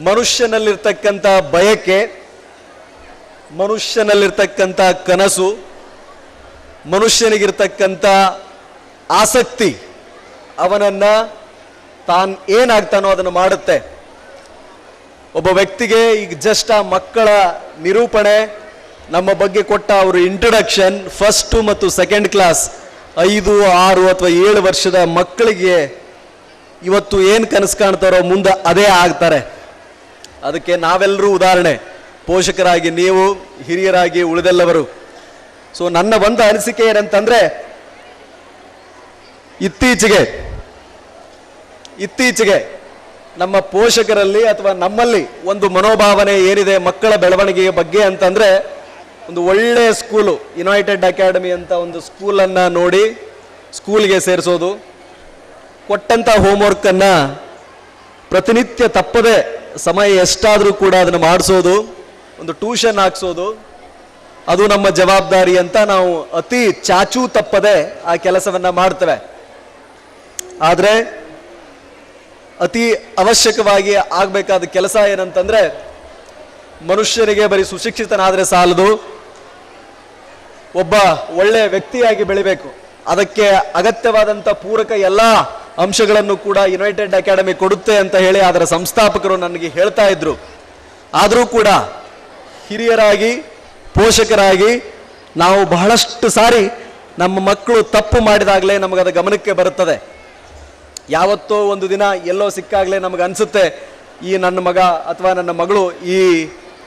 ಮನುಷ್ಯನಲ್ಲಿರ್ತಕ್ಕಂಥ ಬಯಕೆ, ಮನುಷ್ಯನಲ್ಲಿರ್ತಕ್ಕಂಥ ಕನಸು, ಮನುಷ್ಯನಿಗಿರ್ತಕ್ಕಂಥ ಆಸಕ್ತಿ ಅವನನ್ನು ತಾನು ಏನಾಗ್ತಾನೋ ಅದನ್ನು ಮಾಡುತ್ತೆ. ಒಬ್ಬ ವ್ಯಕ್ತಿಗೆ ಈಗ ಜಸ್ಟ್ ಆ ಮಕ್ಕಳ ನಿರೂಪಣೆ, ನಮ್ಮ ಬಗ್ಗೆ ಕೊಟ್ಟ ಅವರು ಇಂಟ್ರೊಡಕ್ಷನ್, ಫಸ್ಟ್ ಮತ್ತು ಸೆಕೆಂಡ್ ಕ್ಲಾಸ್ 5, 6 ಅಥವಾ 7 ವರ್ಷದ ಮಕ್ಕಳಿಗೆ ಇವತ್ತು ಏನು ಕನಸು ಕಾಣ್ತಾರೋ ಮುಂದೆ ಅದೇ ಆಗ್ತಾರೆ. ಅದಕ್ಕೆ ನಾವೆಲ್ಲರೂ ಉದಾಹರಣೆ, ಪೋಷಕರಾಗಿ ನೀವು, ಹಿರಿಯರಾಗಿ ಉಳಿದೆಲ್ಲವರು. ಸೊ ನನ್ನ ಒಂದು ಅನಿಸಿಕೆ ಏನಂತಂದ್ರೆ, ಇತ್ತೀಚೆಗೆ ನಮ್ಮ ಪೋಷಕರಲ್ಲಿ ಅಥವಾ ನಮ್ಮಲ್ಲಿ ಒಂದು ಮನೋಭಾವನೆ ಏನಿದೆ ಮಕ್ಕಳ ಬೆಳವಣಿಗೆಯ ಬಗ್ಗೆ ಅಂತಂದ್ರೆ, ಒಂದು ಒಳ್ಳೆಯ ಸ್ಕೂಲು, ಯುನೈಟೆಡ್ ಅಕಾಡೆಮಿ ಅಂತ ಒಂದು ಸ್ಕೂಲನ್ನು ನೋಡಿ ಸ್ಕೂಲ್ಗೆ ಸೇರಿಸೋದು, ಕೊಟ್ಟಂಥ ಹೋಮ್ವರ್ಕನ್ನು ಪ್ರತಿನಿತ್ಯ ತಪ್ಪದೆ ಸಮಯ ಎಷ್ಟಾದರೂ ಕೂಡ ಅದನ್ನು ಮಾಡಿಸೋದು, ಒಂದು ಟ್ಯೂಷನ್ ಹಾಕ್ಸೋದು, ಅದು ನಮ್ಮ ಜವಾಬ್ದಾರಿ ಅಂತ ನಾವು ಅತಿ ಚಾಚೂ ತಪ್ಪದೆ ಆ ಕೆಲಸವನ್ನು ಮಾಡ್ತೇವೆ. ಆದರೆ ಅತಿ ಅವಶ್ಯಕವಾಗಿ ಆಗಬೇಕಾದ ಕೆಲಸ ಏನಂತಂದ್ರೆ, ಮನುಷ್ಯನಿಗೆ ಬರೀ ಸುಶಿಕ್ಷಿತನಾದರೆ ಸಾಲದು, ಒಬ್ಬ ಒಳ್ಳೆಯ ವ್ಯಕ್ತಿಯಾಗಿ ಬೆಳಿಬೇಕು. ಅದಕ್ಕೆ ಅಗತ್ಯವಾದಂಥ ಪೂರಕ ಎಲ್ಲ ಅಂಶಗಳನ್ನು ಕೂಡ ಯುನೈಟೆಡ್ ಅಕಾಡೆಮಿ ಕೊಡುತ್ತೆ ಅಂತ ಹೇಳಿ ಅದರ ಸಂಸ್ಥಾಪಕರು ನನಗೆ ಹೇಳ್ತಾ ಇದ್ರು. ಆದರೂ ಕೂಡ ಹಿರಿಯರಾಗಿ, ಪೋಷಕರಾಗಿ ನಾವು ಬಹಳಷ್ಟು ಸಾರಿ ನಮ್ಮ ಮಕ್ಕಳು ತಪ್ಪು ಮಾಡಿದಾಗಲೇ ನಮಗದು ಗಮನಕ್ಕೆ ಬರುತ್ತದೆ. ಯಾವತ್ತೋ ಒಂದು ದಿನ ಎಲ್ಲೋ ಸಿಕ್ಕಾಗಲೇ ನಮಗೆ ಅನಿಸುತ್ತೆ, ಈ ನನ್ನ ಮಗ ಅಥವಾ ನನ್ನ ಮಗಳು ಈ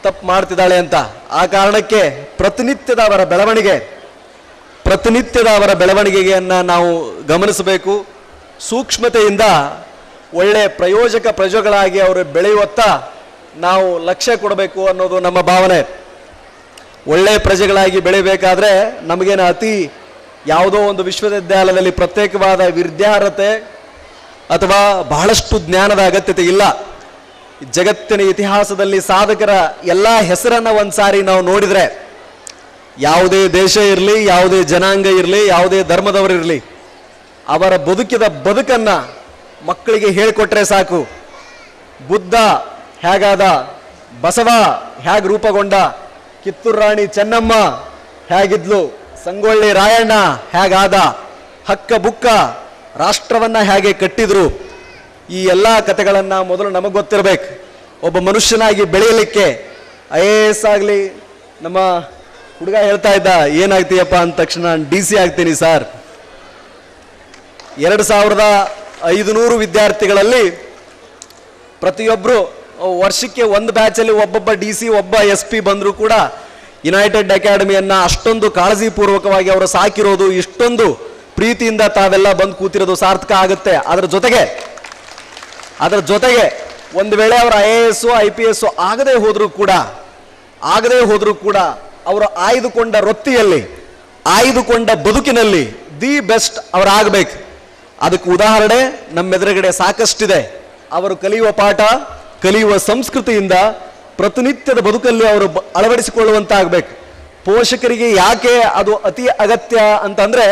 ತಪ್ಪು ಮಾಡ್ತಿದ್ದಾಳೆ ಅಂತ. ಆ ಕಾರಣಕ್ಕೆ ಪ್ರತಿನಿತ್ಯದ ಅವರ ಬೆಳವಣಿಗೆಯನ್ನು ನಾವು ಗಮನಿಸಬೇಕು. ಸೂಕ್ಷ್ಮತೆಯಿಂದ ಒಳ್ಳೆ ಪ್ರಜೆಗಳಾಗಿ ಅವರು ಬೆಳೆಯುವತ್ತ ನಾವು ಲಕ್ಷ್ಯ ಕೊಡಬೇಕು ಅನ್ನೋದು ನಮ್ಮ ಭಾವನೆ. ಒಳ್ಳೆ ಪ್ರಜೆಗಳಾಗಿ ಬೆಳಿಬೇಕಾದ್ರೆ ನಮಗೇನು ಯಾವುದೋ ಒಂದು ವಿಶ್ವವಿದ್ಯಾಲಯದಲ್ಲಿ ಪ್ರತ್ಯೇಕವಾದ ವಿದ್ಯಾರ್ಹತೆ ಅಥವಾ ಬಹಳಷ್ಟು ಜ್ಞಾನದ ಅಗತ್ಯತೆ ಇಲ್ಲ. ಜಗತ್ತಿನ ಇತಿಹಾಸದಲ್ಲಿ ಸಾಧಕರ ಎಲ್ಲ ಹೆಸರನ್ನು ಒಂದು ಸಾರಿ ನಾವು ನೋಡಿದರೆ, ಯಾವುದೇ ದೇಶ ಇರಲಿ, ಯಾವುದೇ ಜನಾಂಗ ಇರಲಿ, ಯಾವುದೇ ಧರ್ಮದವರಿರಲಿ, ಅವರ ಬದುಕನ್ನು ಮಕ್ಕಳಿಗೆ ಹೇಳಿಕೊಟ್ರೆ ಸಾಕು. ಬುದ್ಧ ಹೇಗಾದ, ಬಸವ ಹೇಗೆ ರೂಪುಗೊಂಡ, ಕಿತ್ತೂರು ರಾಣಿ ಚೆನ್ನಮ್ಮ ಹೇಗಿದ್ಲು, ಸಂಗೊಳ್ಳಿ ರಾಯಣ್ಣ ಹೇಗಾದ, ಹಕ್ಕ ಬುಕ್ಕ ರಾಷ್ಟ್ರವನ್ನು ಹೇಗೆ ಕಟ್ಟಿದ್ರು, ಈ ಎಲ್ಲ ಕಥೆಗಳನ್ನು ಮೊದಲು ನಮಗೆ ಗೊತ್ತಿರಬೇಕು. ಒಬ್ಬ ಮನುಷ್ಯನಾಗಿ ಬೆಳೆಯಲಿಕ್ಕೆ IAS ಆಗಲಿ, ನಮ್ಮ ಹುಡುಗ ಹೇಳ್ತಾ ಇದ್ದ, ಏನಾಗ್ತೀಯಪ್ಪ ಅಂದ ತಕ್ಷಣ DC ಆಗ್ತೀನಿ ಸರ್. 2500 ವಿದ್ಯಾರ್ಥಿಗಳಲ್ಲಿ ಪ್ರತಿಯೊಬ್ಬರು ವರ್ಷಕ್ಕೆ ಒಂದು ಬ್ಯಾಚಲ್ಲಿ ಒಬ್ಬೊಬ್ಬ DC, ಒಬ್ಬ SP ಬಂದರೂ ಕೂಡ ಯುನೈಟೆಡ್ ಅಕಾಡೆಮಿಯನ್ನು ಅಷ್ಟೊಂದು ಕಾಳಜಿಪೂರ್ವಕವಾಗಿ ಅವರು ಸಾಕಿರೋದು, ಇಷ್ಟೊಂದು ಪ್ರೀತಿಯಿಂದ ತಾವೆಲ್ಲ ಬಂದು ಕೂತಿರೋದು ಸಾರ್ಥಕ ಆಗುತ್ತೆ. ಅದರ ಜೊತೆಗೆ ಒಂದು ವೇಳೆ ಅವರು IAS, IPS ಆಗದೇ ಹೋದರೂ ಕೂಡ ಅವರು ಆಯ್ದುಕೊಂಡ ವೃತ್ತಿಯಲ್ಲಿ, ಆಯ್ದುಕೊಂಡ ಬದುಕಿನಲ್ಲಿ ದಿ ಬೆಸ್ಟ್ ಅವರಾಗಬೇಕು. ಅದಕ್ಕೆ ಉದಾಹರಣೆ ನಮ್ಮೆದುರುಗಡೆ ಸಾಕಷ್ಟಿದೆ. ಅವರು ಕಲಿಯುವ ಪಾಠ, ಕಲಿಯುವ ಸಂಸ್ಕೃತಿಯಿಂದ ಪ್ರತಿನಿತ್ಯದ ಬದುಕಲ್ಲಿ ಅವರು ಅಳವಡಿಸಿಕೊಳ್ಳುವಂತಾಗಬೇಕು. ಪೋಷಕರಿಗೆ ಯಾಕೆ ಅದು ಅತಿ ಅಗತ್ಯ ಅಂತಂದ್ರೆ,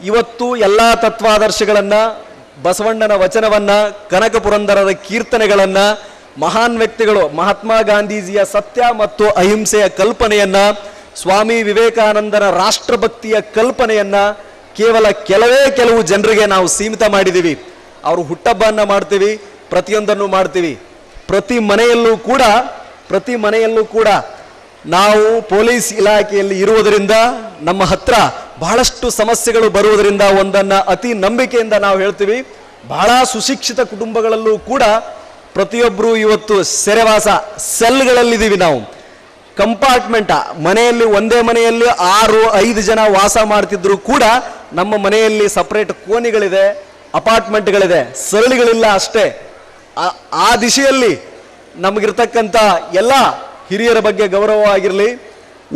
ಇವತ್ತು ಎಲ್ಲ ತತ್ವಾದರ್ಶಗಳನ್ನು, ಬಸವಣ್ಣನ ವಚನವನ್ನ, ಕನಕ ಪುರಂದರರ ಕೀರ್ತನೆಗಳನ್ನು, ಮಹಾನ್ ವ್ಯಕ್ತಿಗಳು ಮಹಾತ್ಮ ಗಾಂಧೀಜಿಯ ಸತ್ಯ ಮತ್ತು ಅಹಿಂಸೆಯ ಕಲ್ಪನೆಯನ್ನ, ಸ್ವಾಮಿ ವಿವೇಕಾನಂದನ ರಾಷ್ಟ್ರಭಕ್ತಿಯ ಕಲ್ಪನೆಯನ್ನ ಕೇವಲ ಕೆಲವು ಜನರಿಗೆ ನಾವು ಸೀಮಿತ ಮಾಡಿದ್ದೀವಿ. ಅವರು ಹುಟ್ಟಹಬ್ಬವನ್ನು ಮಾಡ್ತೀವಿ, ಪ್ರತಿಯೊಂದನ್ನು ಮಾಡ್ತೀವಿ. ಪ್ರತಿ ಮನೆಯಲ್ಲೂ ಕೂಡ ನಾವು ಪೊಲೀಸ್ ಇಲಾಖೆಯಲ್ಲಿ ಇರುವುದರಿಂದ ನಮ್ಮ ಹತ್ರ ಬಹಳಷ್ಟು ಸಮಸ್ಯೆಗಳು ಬರುವುದರಿಂದ ಒಂದನ್ನು ಅತಿ ನಂಬಿಕೆಯಿಂದ ನಾವು ಹೇಳ್ತೀವಿ, ಬಹಳ ಸುಶಿಕ್ಷಿತ ಕುಟುಂಬಗಳಲ್ಲೂ ಕೂಡ ಪ್ರತಿಯೊಬ್ಬರು ಇವತ್ತು ಸೆರೆವಾಸ ಸೆಲ್ಗಳಲ್ಲಿದ್ದೀವಿ. ನಾವು ಕಂಪಾರ್ಟ್ಮೆಂಟ್ ಮನೆಯಲ್ಲಿ, ಒಂದೇ ಮನೆಯಲ್ಲಿ 6-5 ಜನ ವಾಸ ಮಾಡ್ತಿದ್ರು ಕೂಡ ನಮ್ಮ ಮನೆಯಲ್ಲಿ ಸಪರೇಟ್ ಕೋಣೆಗಳಿದೆ, ಅಪಾರ್ಟ್ಮೆಂಟ್ಗಳಿದೆ, ಸರಳಿಗಳಿಲ್ಲ ಅಷ್ಟೇ. ಆ ದಿಶೆಯಲ್ಲಿ ನಮಗಿರ್ತಕ್ಕಂಥ ಎಲ್ಲ ಹಿರಿಯರ ಬಗ್ಗೆ ಗೌರವವಾಗಿರಲಿ,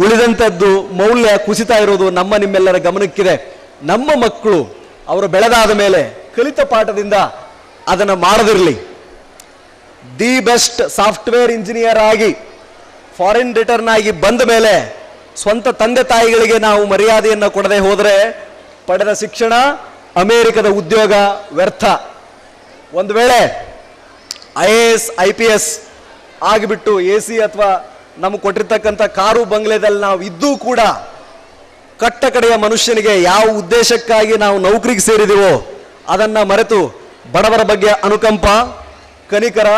ಉಳಿದಂಥದ್ದು ಮೌಲ್ಯ ಕುಸಿತಾ ಇರೋದು ನಿಮ್ಮೆಲ್ಲರ ಗಮನಕ್ಕಿದೆ. ನಮ್ಮ ಮಕ್ಕಳು ಅವರು ಬೆಳೆದಾದ ಮೇಲೆ ಕಲಿತ ಪಾಠದಿಂದ ಅದನ್ನು ಮಾಡದಿರಲಿ. ದಿ ಬೆಸ್ಟ್ ಸಾಫ್ಟ್ವೇರ್ ಇಂಜಿನಿಯರ್ ಆಗಿ, ಫಾರಿನ್ ರಿಟರ್ನ್ ಆಗಿ ಬಂದ ಮೇಲೆ ಸ್ವಂತ ತಂದೆ ತಾಯಿಗಳಿಗೆ ನಾವು ಮರ್ಯಾದೆಯನ್ನು ಕೊಡದೆ ಹೋದರೆ ಪಡೆದ ಶಿಕ್ಷಣ, ಅಮೆರಿಕದ ಉದ್ಯೋಗ ವ್ಯರ್ಥ. ಒಂದು ವೇಳೆ IAS, IPS ಆಗಿಬಿಟ್ಟು AC ಅಥವಾ ನಮಗೆ ಕೊಟ್ಟಿರ್ತಕ್ಕಂಥ ಕಾರು ಬಂಗ್ಲೆದಲ್ಲಿ ನಾವು ಇದ್ದೂ ಕೂಡ ಕಟ್ಟ ಕಡೆಯ ಮನುಷ್ಯನಿಗೆ ಯಾವ ಉದ್ದೇಶಕ್ಕಾಗಿ ನಾವು ನೌಕರಿಗೆ ಸೇರಿದೆವೋ ಅದನ್ನ ಮರೆತು ಬಡವರ ಬಗ್ಗೆ ಅನುಕಂಪ, ಕನಿಕರ,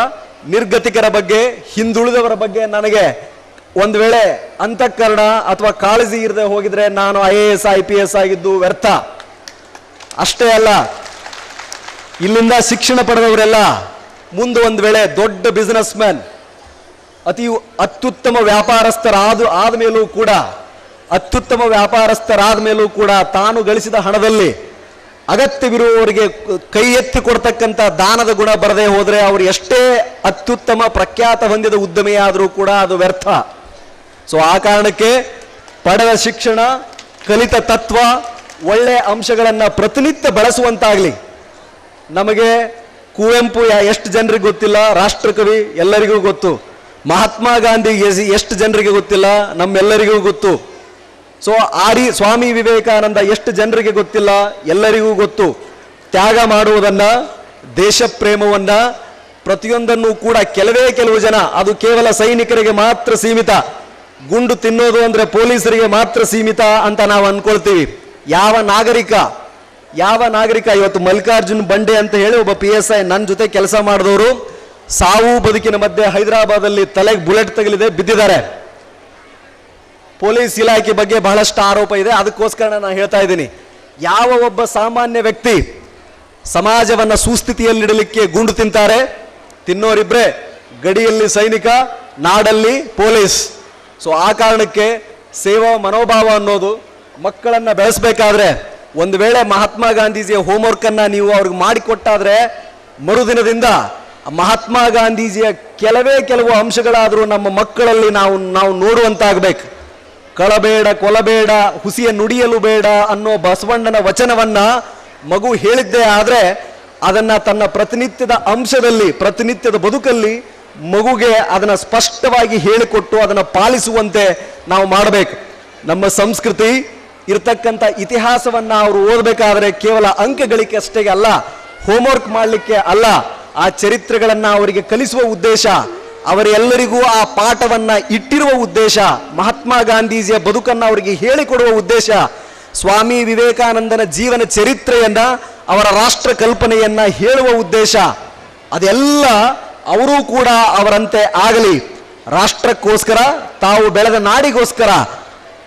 ನಿರ್ಗತಿಕರ ಬಗ್ಗೆ, ಹಿಂದುಳಿದವರ ಬಗ್ಗೆ ನನಗೆ ಒಂದು ವೇಳೆ ಅಂತಃಕರಣ ಅಥವಾ ಕಾಳಜಿ ಇರದೆ ಹೋಗಿದ್ರೆ ನಾನು IAS IPS ಆಗಿದ್ದು ವ್ಯರ್ಥ. ಅಷ್ಟೇ ಅಲ್ಲ, ಇಲ್ಲಿಂದ ಶಿಕ್ಷಣ ಪಡೆದವರೆಲ್ಲ ಮುಂದೆ ಒಂದು ವೇಳೆ ದೊಡ್ಡ ಬಿಸಿನೆಸ್ ಮ್ಯಾನ್, ಅತ್ಯುತ್ತಮ ವ್ಯಾಪಾರಸ್ಥರಾದ ಮೇಲೂ ಕೂಡ ತಾನು ಗಳಿಸಿದ ಹಣದಲ್ಲಿ ಅಗತ್ಯವಿರುವವರಿಗೆ ಕೈ ಎತ್ತಿ ಕೊಡ್ತಕ್ಕಂಥ ದಾನದ ಗುಣ ಬರದೇ ಹೋದರೆ ಅವರು ಎಷ್ಟೇ ಅತ್ಯುತ್ತಮ ಪ್ರಖ್ಯಾತ ಹೊಂದಿದ ಉದ್ಯಮಿಯಾದರೂ ಕೂಡ ಅದು ವ್ಯರ್ಥ. ಸೊ ಆ ಕಾರಣಕ್ಕೆ ಪಡೆದ ಶಿಕ್ಷಣ, ಕಲಿತ ತತ್ವ, ಒಳ್ಳೆಯ ಅಂಶಗಳನ್ನು ಪ್ರತಿನಿತ್ಯ ಬಳಸುವಂತಾಗಲಿ. ನಮಗೆ ಕುವೆಂಪು ಎಷ್ಟು ಜನರಿಗೆ ಗೊತ್ತಿಲ್ಲ, ರಾಷ್ಟ್ರಕವಿ ಎಲ್ಲರಿಗೂ ಗೊತ್ತು. ಮಹಾತ್ಮ ಗಾಂಧಿ ಎಷ್ಟು ಜನರಿಗೆ ಗೊತ್ತಿಲ್ಲ, ನಮ್ಮೆಲ್ಲರಿಗೂ ಗೊತ್ತು. ಸೊ ಸ್ವಾಮಿ ವಿವೇಕಾನಂದ ಎಷ್ಟು ಜನರಿಗೆ ಗೊತ್ತಿಲ್ಲ, ಎಲ್ಲರಿಗೂ ಗೊತ್ತು. ತ್ಯಾಗ ಮಾಡುವುದನ್ನ, ದೇಶ ಪ್ರೇಮವನ್ನ, ಪ್ರತಿಯೊಂದನ್ನು ಕೂಡ ಕೆಲವು ಜನ, ಅದು ಕೇವಲ ಸೈನಿಕರಿಗೆ ಮಾತ್ರ ಸೀಮಿತ, ಗುಂಡು ತಿನ್ನೋದು ಅಂದ್ರೆ ಪೊಲೀಸರಿಗೆ ಮಾತ್ರ ಸೀಮಿತ ಅಂತ ನಾವು ಅನ್ಕೊಳ್ತೀವಿ. ಯಾವ ನಾಗರಿಕ ಇವತ್ತು ಮಲ್ಲಿಕಾರ್ಜುನ್ ಬಂಡೆ ಅಂತ ಹೇಳಿ ಒಬ್ಬ PSI ನನ್ನ ಜೊತೆ ಕೆಲಸ ಮಾಡಿದವರು ಸಾವು ಬದುಕಿನ ಮಧ್ಯೆ ಹೈದರಾಬಾದಲ್ಲಿ ತಲೆಗೆ ಬುಲೆಟ್ ತಗಲಿದೆ, ಬಿದ್ದಿದ್ದಾರೆ. ಪೊಲೀಸ್ ಇಲಾಖೆ ಬಗ್ಗೆ ಬಹಳಷ್ಟು ಆರೋಪ ಇದೆ. ಅದಕ್ಕೋಸ್ಕರ ನಾನು ಹೇಳ್ತಾ ಇದ್ದೀನಿ, ಯಾವ ಒಬ್ಬ ಸಾಮಾನ್ಯ ವ್ಯಕ್ತಿ ಸಮಾಜವನ್ನ ಸುಸ್ಥಿತಿಯಲ್ಲಿಡಲಿಕ್ಕೆ ಗುಂಡು ತಿಂತಾರೆ, ತಿನ್ನೋರಿಬ್ರೆ, ಗಡಿಯಲ್ಲಿ ಸೈನಿಕ, ನಾಡಲ್ಲಿ ಪೊಲೀಸ್. ಸೊ ಆ ಕಾರಣಕ್ಕೆ ಸೇವಾ ಮನೋಭಾವ ಅನ್ನೋದು ಮಕ್ಕಳನ್ನ ಬೆಳೆಸಬೇಕಾದ್ರೆ, ಒಂದು ವೇಳೆ ಮಹಾತ್ಮ ಗಾಂಧೀಜಿಯ ಹೋಮ್ವರ್ಕ್ ಅನ್ನ ನೀವು ಅವ್ರಿಗೆ ಮಾಡಿಕೊಟ್ಟಾದ್ರೆ ಮರುದಿನದಿಂದ ಮಹಾತ್ಮ ಗಾಂಧೀಜಿಯ ಕೆಲವು ಅಂಶಗಳಾದರೂ ನಮ್ಮ ಮಕ್ಕಳಲ್ಲಿ ನಾವು ನೋಡುವಂತಾಗಬೇಕು. ಕಳಬೇಡ, ಕೊಲಬೇಡ, ಹುಸಿಯ ನುಡಿಯಲು ಬೇಡ ಅನ್ನೋ ಬಸವಣ್ಣನ ವಚನವನ್ನ ಮಗು ಹೇಳಿದ್ದೇ ಆದ್ರೆ ಅದನ್ನ ತನ್ನ ಪ್ರತಿನಿತ್ಯದ ಅಂಶದಲ್ಲಿ, ಪ್ರತಿನಿತ್ಯದ ಬದುಕಲ್ಲಿ ಮಗುಗೆ ಅದನ್ನ ಸ್ಪಷ್ಟವಾಗಿ ಹೇಳಿಕೊಟ್ಟು ಅದನ್ನ ಪಾಲಿಸುವಂತೆ ನಾವು ಮಾಡಬೇಕು. ನಮ್ಮ ಸಂಸ್ಕೃತಿ ಇರ್ತಕ್ಕಂಥ ಇತಿಹಾಸವನ್ನ ಅವರು ಓದಬೇಕಾದ್ರೆ ಕೇವಲ ಅಂಕಗಳಿಕೆ ಅಷ್ಟೇ ಅಲ್ಲ, ಹೋಮ್ವರ್ಕ್ ಮಾಡಲಿಕ್ಕೆ ಅಲ್ಲ, ಆ ಚರಿತ್ರೆಗಳನ್ನ ಅವರಿಗೆ ಕಲಿಸುವ ಉದ್ದೇಶ, ಅವರೆಲ್ಲರಿಗೂ ಆ ಪಾಠವನ್ನ ಇಟ್ಟಿರುವ ಉದ್ದೇಶ, ಮಹಾತ್ಮ ಗಾಂಧೀಜಿಯ ಬದುಕನ್ನ ಅವರಿಗೆ ಹೇಳಿಕೊಡುವ ಉದ್ದೇಶ, ಸ್ವಾಮಿ ವಿವೇಕಾನಂದನ ಜೀವನ ಚರಿತ್ರೆಯನ್ನ, ಅವರ ರಾಷ್ಟ್ರ ಕಲ್ಪನೆಯನ್ನ ಹೇಳುವ ಉದ್ದೇಶ, ಅದೆಲ್ಲ ಅವರೂ ಕೂಡ ಅವರಂತೆ ಆಗಲಿ, ರಾಷ್ಟ್ರಕ್ಕೋಸ್ಕರ, ತಾವು ಬೆಳೆದ ನಾಡಿಗೋಸ್ಕರ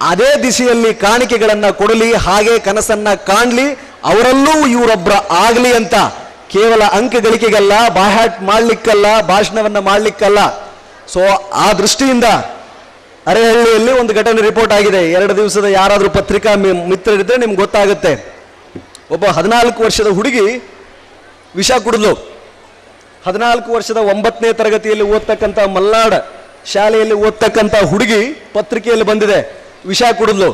ಅದೇ ದಿಶೆಯಲ್ಲಿ ಕಾಣಿಕೆಗಳನ್ನ ಕೊಡಲಿ, ಹಾಗೆ ಕನಸನ್ನ ಕಾಣಲಿ, ಅವರಲ್ಲೂ ಇವರೊಬ್ಬರ ಆಗಲಿ ಅಂತ. ಕೇವಲ ಅಂಕ ಗಳಿಕೆಗಲ್ಲ, ಬಾಹ್ಯಾಟ್ ಮಾಡ್ಲಿಕ್ಕಲ್ಲ, ಭಾಷಣವನ್ನ ಮಾಡ್ಲಿಕ್ಕಲ್ಲ. ಸೊ ಆ ದೃಷ್ಟಿಯಿಂದ ಅರೆಹಳ್ಳಿಯಲ್ಲಿ ಒಂದು ಘಟನೆ ರಿಪೋರ್ಟ್ ಆಗಿದೆ. 2 ದಿವಸದ ಯಾರಾದರೂ ಪತ್ರಿಕಾ ಮಿತ್ರರಿದ್ರೆ ನಿಮ್ಗೆ ಗೊತ್ತಾಗುತ್ತೆ. ಒಬ್ಬ 14 ವರ್ಷದ ಹುಡುಗಿ ವಿಷ ಕುಡಿದ್ಲು. 14 ವರ್ಷದ 9ನೇ ತರಗತಿಯಲ್ಲಿ ಓದ್ತಕ್ಕಂಥ ಮಲ್ನಾಡ್ ಶಾಲೆಯಲ್ಲಿ ಓದ್ತಕ್ಕಂಥ ಹುಡುಗಿ ಪತ್ರಿಕೆಯಲ್ಲಿ ಬಂದಿದೆ, ವಿಷ ಕುಡಿದ್ಲು.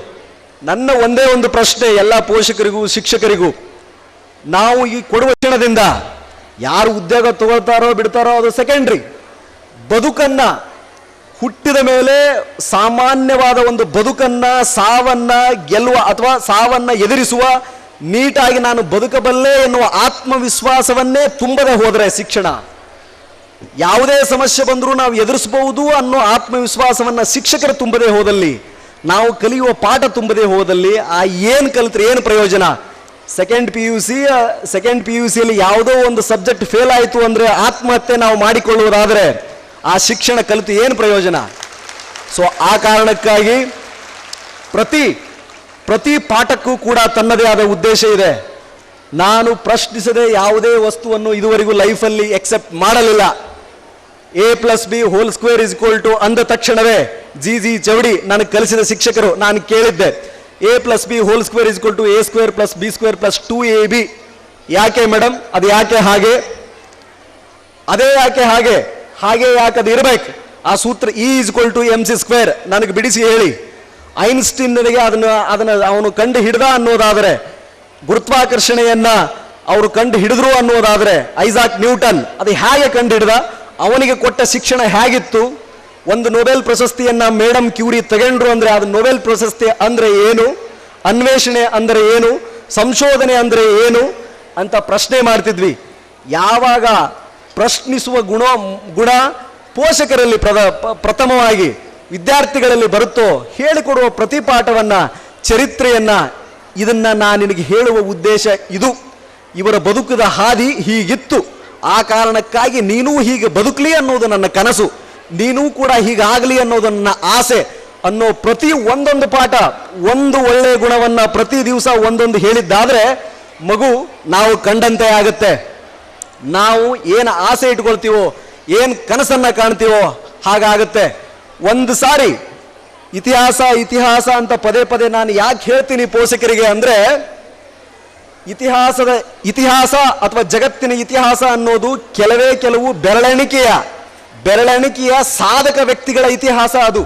ನನ್ನ ಒಂದೇ ಒಂದು ಪ್ರಶ್ನೆ ಎಲ್ಲ ಪೋಷಕರಿಗೂ ಶಿಕ್ಷಕರಿಗೂ, ನಾವು ಈ ಕೊಡುವ ಶಿಕ್ಷಣದಿಂದ ಯಾರು ಉದ್ಯೋಗ ತಗೊಳ್ತಾರೋ ಬಿಡ್ತಾರೋ ಅದು ಸೆಕೆಂಡ್ರಿ. ಬದುಕನ್ನ, ಹುಟ್ಟಿದ ಮೇಲೆ ಸಾಮಾನ್ಯವಾದ ಒಂದು ಬದುಕನ್ನ, ಸಾವನ್ನ ಗೆಲ್ಲುವ ಅಥವಾ ಸಾವನ್ನ ಎದುರಿಸುವ, ನೀಟಾಗಿ ನಾನು ಬದುಕಬಲ್ಲೆ ಎನ್ನುವ ಆತ್ಮವಿಶ್ವಾಸವನ್ನೇ ತುಂಬದೆ ಹೋದರೆ ಶಿಕ್ಷಣ, ಯಾವುದೇ ಸಮಸ್ಯೆ ಬಂದರೂ ನಾವು ಎದುರಿಸಬಹುದು ಅನ್ನೋ ಆತ್ಮವಿಶ್ವಾಸವನ್ನ ಶಿಕ್ಷಕರು ತುಂಬದೇ ಹೋದಲ್ಲಿ, ನಾವು ಕಲಿಯುವ ಪಾಠ ತುಂಬದೇ ಹೋದಲ್ಲಿ ಆ ಏನು ಕಲಿತ್ರೆ ಏನು ಪ್ರಯೋಜನ? ಸೆಕೆಂಡ್ ಪಿ ಯು ಸಿಯಲ್ಲಿ ಯಾವುದೋ ಒಂದು ಸಬ್ಜೆಕ್ಟ್ ಫೇಲ್ ಆಯಿತು ಅಂದರೆ ಆತ್ಮಹತ್ಯೆ ನಾವು ಮಾಡಿಕೊಳ್ಳುವುದಾದರೆ ಆ ಶಿಕ್ಷಣ ಕಲಿತು ಏನು ಪ್ರಯೋಜನ? ಸೊ ಆ ಕಾರಣಕ್ಕಾಗಿ ಪ್ರತಿ ಪಾಠಕ್ಕೂ ಕೂಡ ತನ್ನದೇ ಆದ ಉದ್ದೇಶ ಇದೆ. ನಾನು ಪ್ರಶ್ನಿಸದೆ ಯಾವುದೇ ವಸ್ತುವನ್ನು ಇದುವರೆಗೂ ಲೈಫಲ್ಲಿ ಎಕ್ಸೆಪ್ಟ್ ಮಾಡಲಿಲ್ಲ. A+B² ಅಂದ ತಕ್ಷಣವೇ ಜಿ ಚೌಡಿ ನನಗೆ ಕಲಿಸಿದ ಶಿಕ್ಷಕರು ನಾನು ಕೇಳಿದ್ದೆ, A+B² A² + B² + 2AB. ಯಾಕೆ ಮೇಡಮ್? ಅದು ಯಾಕೆ ಹಾಗೆ? ಅದೇ ಯಾಕೆ ಹಾಗೆ? ಹಾಗೆ ಯಾಕೆ ಅದು ಇರಬೇಕು? ಆ ಸೂತ್ರ E = mc². ನನಗೆ ಬಿಡಿಸಿ ಹೇಳಿ. ಐನ್ಸ್ಟೀನ್ಗೆ ಅದನ್ನ ಅವನು ಕಂಡು ಹಿಡ್ದ ಅನ್ನೋದಾದರೆ, ಗುರುತ್ವಾಕರ್ಷಣೆಯನ್ನ ಅವರು ಕಂಡು ಹಿಡಿದ್ರು ಅನ್ನೋದಾದರೆ, ಐಸಾಕ್ ನ್ಯೂಟನ್ ಅದು ಹೇಗೆ ಕಂಡು ಹಿಡ್ದ? ಅವನಿಗೆ ಕೊಟ್ಟ ಶಿಕ್ಷಣ ಹೇಗಿತ್ತು? ಒಂದು ನೊಬೆಲ್ ಪ್ರಶಸ್ತಿಯನ್ನ ಮೇಡಮ್ ಕ್ಯೂರಿ ತಗೊಂಡ್ರು ಅಂದ್ರೆ ಅದು ನೊಬೆಲ್ ಪ್ರಶಸ್ತಿ ಅಂದ್ರೆ ಏನು, ಅನ್ವೇಷಣೆ ಅಂದ್ರೆ ಏನು, ಸಂಶೋಧನೆ ಅಂದ್ರೆ ಏನು ಅಂತ ಪ್ರಶ್ನೆ ಮಾಡ್ತಿದ್ವಿ. ಯಾವಾಗ ಪ್ರಶ್ನಿಸುವ ಗುಣ ಪೋಷಕರಲ್ಲಿ ಪ್ರಥಮವಾಗಿ ವಿದ್ಯಾರ್ಥಿಗಳಲ್ಲಿ ಬರುತ್ತೋ ಹೇಳಿಕೊಡುವ ಪ್ರತಿಪಾಠವನ್ನ, ಚರಿತ್ರೆಯನ್ನ, ಇದನ್ನ ನಾನು ನಿನಗೆ ಹೇಳುವ ಉದ್ದೇಶ ಇದು. ಇವರ ಬದುಕದ ಹಾದಿ ಹೀಗಿತ್ತು, ಆ ಕಾರಣಕ್ಕಾಗಿ ನೀನೂ ಹೀಗೆ ಬದುಕಲಿ ಅನ್ನೋದು ನನ್ನ ಕನಸು, ನೀನೂ ಕೂಡ ಹೀಗಾಗಲಿ ಅನ್ನೋದು ನನ್ನ ಆಸೆ ಅನ್ನೋ ಪ್ರತಿ ಒಂದೊಂದು ಪಾಠ, ಒಂದು ಒಳ್ಳೆಯ ಗುಣವನ್ನ ಪ್ರತಿ ದಿವಸ ಒಂದೊಂದು ಹೇಳಿದ್ದಾದ್ರೆ ಮಗು ನಾವು ಕಂಡಂತೆ ಆಗುತ್ತೆ. ನಾವು ಏನು ಆಸೆ ಇಟ್ಕೊಳ್ತೀವೋ, ಏನು ಕನಸನ್ನ ಕಾಣ್ತೀವೋ ಹಾಗಾಗುತ್ತೆ. ಒಂದು ಸಾರಿ ಇತಿಹಾಸ ಅಂತ ಪದೇ ಪದೇ ನಾನು ಯಾಕೆ ಹೇಳ್ತೀನಿ ಪೋಷಕರಿಗೆ ಅಂದ್ರೆ, ಇತಿಹಾಸ ಅಥವಾ ಜಗತ್ತಿನ ಇತಿಹಾಸ ಅನ್ನೋದು ಕೆಲವು ಬೆರಳೆಣಿಕೆಯ ಸಾಧಕ ವ್ಯಕ್ತಿಗಳ ಇತಿಹಾಸ ಅದು.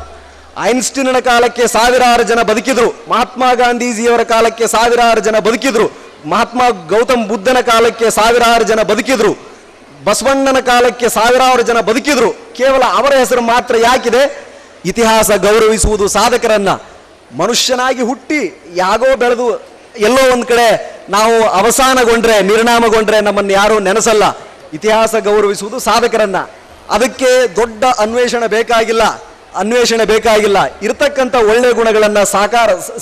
ಐನ್ಸ್ಟೀನ್ನ ಕಾಲಕ್ಕೆ ಸಾವಿರಾರು ಜನ ಬದುಕಿದ್ರು, ಮಹಾತ್ಮ ಗಾಂಧೀಜಿಯವರ ಕಾಲಕ್ಕೆ ಸಾವಿರಾರು ಜನ ಬದುಕಿದ್ರು, ಮಹಾತ್ಮ ಗೌತಮ್ ಬುದ್ಧನ ಕಾಲಕ್ಕೆ ಸಾವಿರಾರು ಜನ ಬದುಕಿದ್ರು, ಬಸವಣ್ಣನ ಕಾಲಕ್ಕೆ ಸಾವಿರಾರು ಜನ ಬದುಕಿದ್ರು. ಕೇವಲ ಅವರ ಹೆಸರು ಮಾತ್ರ ಯಾಕಿದೆ? ಇತಿಹಾಸ ಗೌರವಿಸುವುದು ಸಾಧಕರನ್ನ. ಮನುಷ್ಯನಾಗಿ ಹುಟ್ಟಿ ಯಾಗೋ ಬೆಳೆದು ಎಲ್ಲೋ ಒಂದ್ ಕಡೆ ನಾವು ಅವಸಾನಗೊಂಡ್ರೆ, ನಿರ್ನಾಮಗೊಂಡ್ರೆ ನಮ್ಮನ್ನು ಯಾರೂ ನೆನೆಸಲ್ಲ. ಇತಿಹಾಸ ಗೌರವಿಸುವುದು ಸಾಧಕರನ್ನ. ಅದಕ್ಕೆ ದೊಡ್ಡ ಅನ್ವೇಷಣೆ ಬೇಕಾಗಿಲ್ಲ. ಇರತಕ್ಕಂಥ ಒಳ್ಳೆ ಗುಣಗಳನ್ನ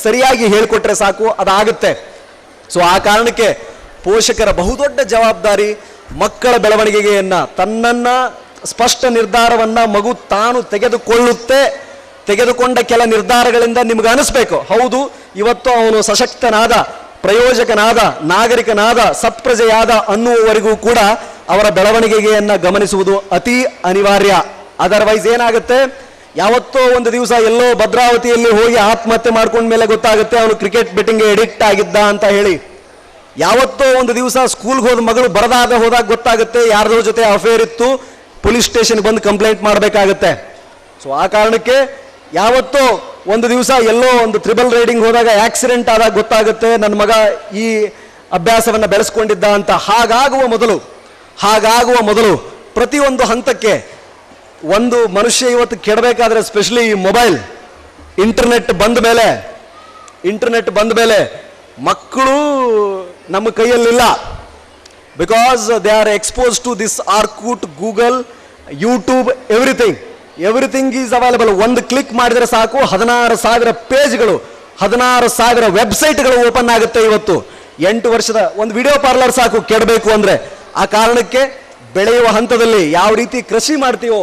ಸರಿಯಾಗಿ ಹೇಳಿಕೊಟ್ರೆ ಸಾಕು, ಅದಾಗುತ್ತೆ. ಸೊ ಆ ಕಾರಣಕ್ಕೆ ಪೋಷಕರ ಬಹುದೊಡ್ಡ ಜವಾಬ್ದಾರಿ ಮಕ್ಕಳ ಬೆಳವಣಿಗೆಯನ್ನ, ತನ್ನನ್ನ ಸ್ಪಷ್ಟ ನಿರ್ಧಾರವನ್ನ ಮಗು ತಾನು ತೆಗೆದುಕೊಂಡ ಕೆಲ ನಿರ್ಧಾರಗಳಿಂದ ನಿಮ್ಗೆ ಅನಿಸ್ಬೇಕು, ಹೌದು ಇವತ್ತು ಅವನು ಸಶಕ್ತನಾದ, ಪ್ರಯೋಜಕನಾದ, ನಾಗರಿಕನಾದ, ಸತ್ಪ್ರಜೆಯಾದ ಅನ್ನುವವರೆಗೂ ಕೂಡ ಅವರ ಬೆಳವಣಿಗೆಯನ್ನ ಗಮನಿಸುವುದು ಅತಿ ಅನಿವಾರ್ಯ. ಅದರ್ವೈಸ್ ಏನಾಗುತ್ತೆ, ಯಾವತ್ತೋ ಒಂದು ದಿವಸ ಎಲ್ಲೋ ಭದ್ರಾವತಿಯಲ್ಲಿ ಹೋಗಿ ಆತ್ಮಹತ್ಯೆ ಮಾಡ್ಕೊಂಡ ಮೇಲೆ ಗೊತ್ತಾಗುತ್ತೆ ಅವನು ಕ್ರಿಕೆಟ್ ಬೆಟ್ಟಿಂಗ್ಗೆ ಎಡಿಕ್ಟ್ ಆಗಿದ್ದ ಅಂತ ಹೇಳಿ. ಯಾವತ್ತೋ ಒಂದು ದಿವಸ ಸ್ಕೂಲ್ಗೆ ಹೋದ ಮಗಳು ಹೋದಾಗ ಗೊತ್ತಾಗುತ್ತೆ ಯಾರ್ದೋ ಜೊತೆ ಅಫೇರ್ ಇತ್ತು, ಪೊಲೀಸ್ ಸ್ಟೇಷನ್ ಬಂದು ಕಂಪ್ಲೇಂಟ್ ಮಾಡಬೇಕಾಗತ್ತೆ. ಸೊ ಆ ಕಾರಣಕ್ಕೆ ಯಾವತ್ತೋ ಒಂದು ದಿವಸ ಎಲ್ಲೋ ಒಂದು ಟ್ರಿಬಲ್ ರೈಡಿಂಗ್ ಹೋದಾಗ ಆಕ್ಸಿಡೆಂಟ್ ಆದಾಗ ಗೊತ್ತಾಗುತ್ತೆ ನನ್ನ ಮಗ ಈ ಅಭ್ಯಾಸವನ್ನು ಬೆಳೆಸ್ಕೊಂಡಿದ್ದ ಅಂತ. ಹಾಗಾಗುವ ಮೊದಲು ಪ್ರತಿಯೊಂದು ಹಂತಕ್ಕೆ ಒಂದು ಮನುಷ್ಯ ಇವತ್ತು ಕೆಡಬೇಕಾದ್ರೆ, ಸ್ಪೆಷಲಿ ಈ ಮೊಬೈಲ್ ಇಂಟರ್ನೆಟ್ ಬಂದ ಮೇಲೆ ಮಕ್ಕಳು ನಮ್ಮ ಕೈಯಲ್ಲಿಲ್ಲ. Because they are expose to this Orkut, Google, YouTube, everything is available. ಒಂದು ಕ್ಲಿಕ್ ಮಾಡಿದರೆ ಸಾಕು 16,000 ಪೇಜ್ಗಳು, 16,000 ವೆಬ್ಸೈಟ್ಗಳು ಓಪನ್ ಆಗುತ್ತೆ. ಇವತ್ತು 8 ವರ್ಷದ ಒಂದು ವಿಡಿಯೋ ಪಾರ್ಲರ್ ಸಾಕು ಕೆಡಬೇಕು ಅಂದ್ರೆ. ಆ ಕಾರಣಕ್ಕೆ ಬೆಳೆಯುವ ಹಂತದಲ್ಲಿ ಯಾವ ರೀತಿ ಕೃಷಿ ಮಾಡ್ತೀವೋ,